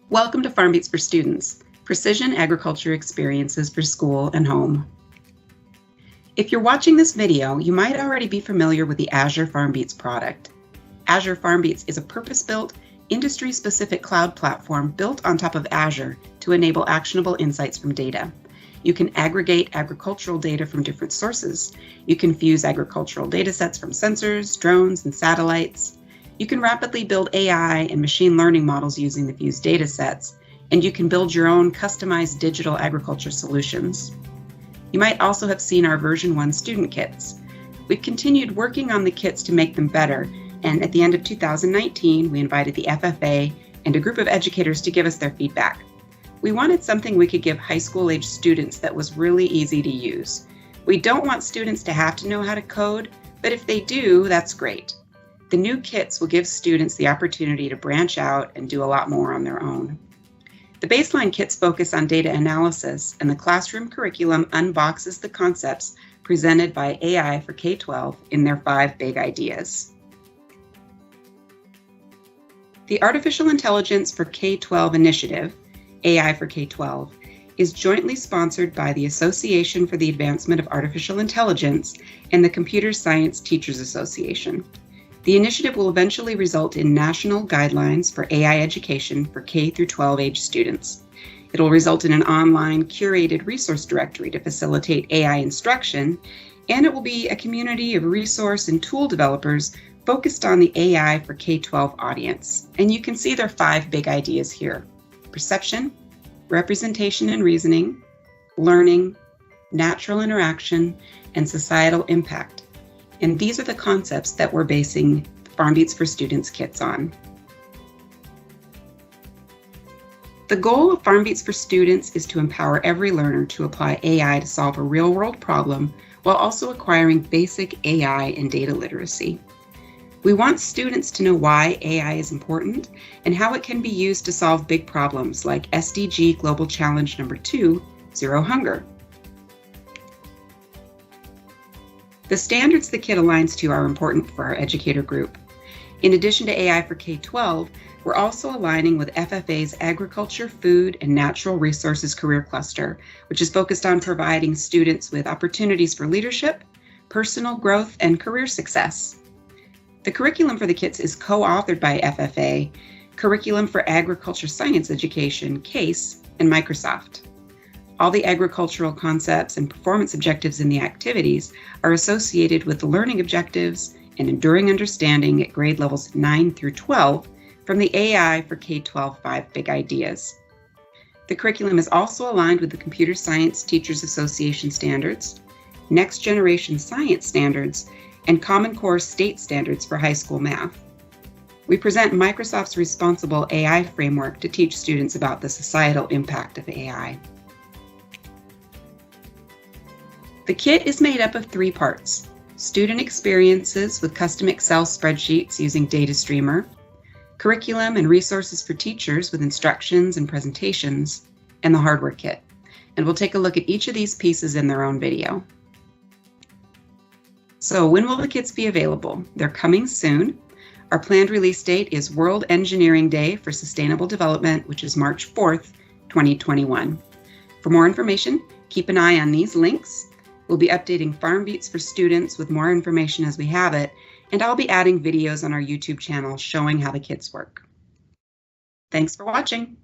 Welcome to FarmBeats for Students, precision agriculture experiences for school and home. If you're watching this video, you might already be familiar with the Azure FarmBeats product. Azure FarmBeats is a purpose-built, industry-specific cloud platform built on top of Azure to enable actionable insights from data. You can aggregate agricultural data from different sources. You can fuse agricultural data sets from sensors, drones, and satellites. You can rapidly build AI and machine learning models using the fused data sets, and you can build your own customized digital agriculture solutions. You might also have seen our version 1 student kits. We've continued working on the kits to make them better, and at the end of 2019, we invited the FFA and a group of educators to give us their feedback. We wanted something we could give high school age students that was really easy to use. We don't want students to have to know how to code, but if they do, that's great. The new kits will give students the opportunity to branch out and do a lot more on their own. The baseline kits focus on data analysis, and the classroom curriculum unboxes the concepts presented by AI for K-12 in their 5 big ideas. The Artificial Intelligence for K-12 initiative, AI for K-12, is jointly sponsored by the Association for the Advancement of Artificial Intelligence and the Computer Science Teachers Association. The initiative will eventually result in national guidelines for AI education for K-12 age students. It will result in an online curated resource directory to facilitate AI instruction, and it will be a community of resource and tool developers focused on the AI for K-12 audience. And you can see their 5 big ideas here: perception, representation and reasoning, learning, natural interaction, and societal impact. And these are the concepts that we're basing the FarmBeats for Students kits on. The goal of FarmBeats for Students is to empower every learner to apply AI to solve a real-world problem while also acquiring basic AI and data literacy. We want students to know why AI is important and how it can be used to solve big problems like SDG Global Challenge Number 2, Zero Hunger. The standards the kit aligns to are important for our educator group. In addition to AI for K-12, we're also aligning with FFA's Agriculture, Food, and Natural Resources Career Cluster, which is focused on providing students with opportunities for leadership, personal growth, and career success. The curriculum for the kits is co-authored by FFA, Curriculum for Agriculture Science Education, CASE, and Microsoft. All the agricultural concepts and performance objectives in the activities are associated with the learning objectives and enduring understanding at grade levels 9 through 12 from the AI for K-12 5 Big Ideas. The curriculum is also aligned with the Computer Science Teachers Association standards, Next Generation Science standards, and Common Core state standards for high school math. We present Microsoft's responsible AI framework to teach students about the societal impact of AI. The kit is made up of 3 parts: student experiences with custom Excel spreadsheets using Data Streamer, curriculum and resources for teachers with instructions and presentations, and the hardware kit. And we'll take a look at each of these pieces in their own video. So when will the kits be available? They're coming soon. Our planned release date is World Engineering Day for Sustainable Development, which is March 4th, 2021. For more information, keep an eye on these links. We'll be updating FarmBeats for Students with more information as we have it, and I'll be adding videos on our YouTube channel showing how the kits work. Thanks for watching.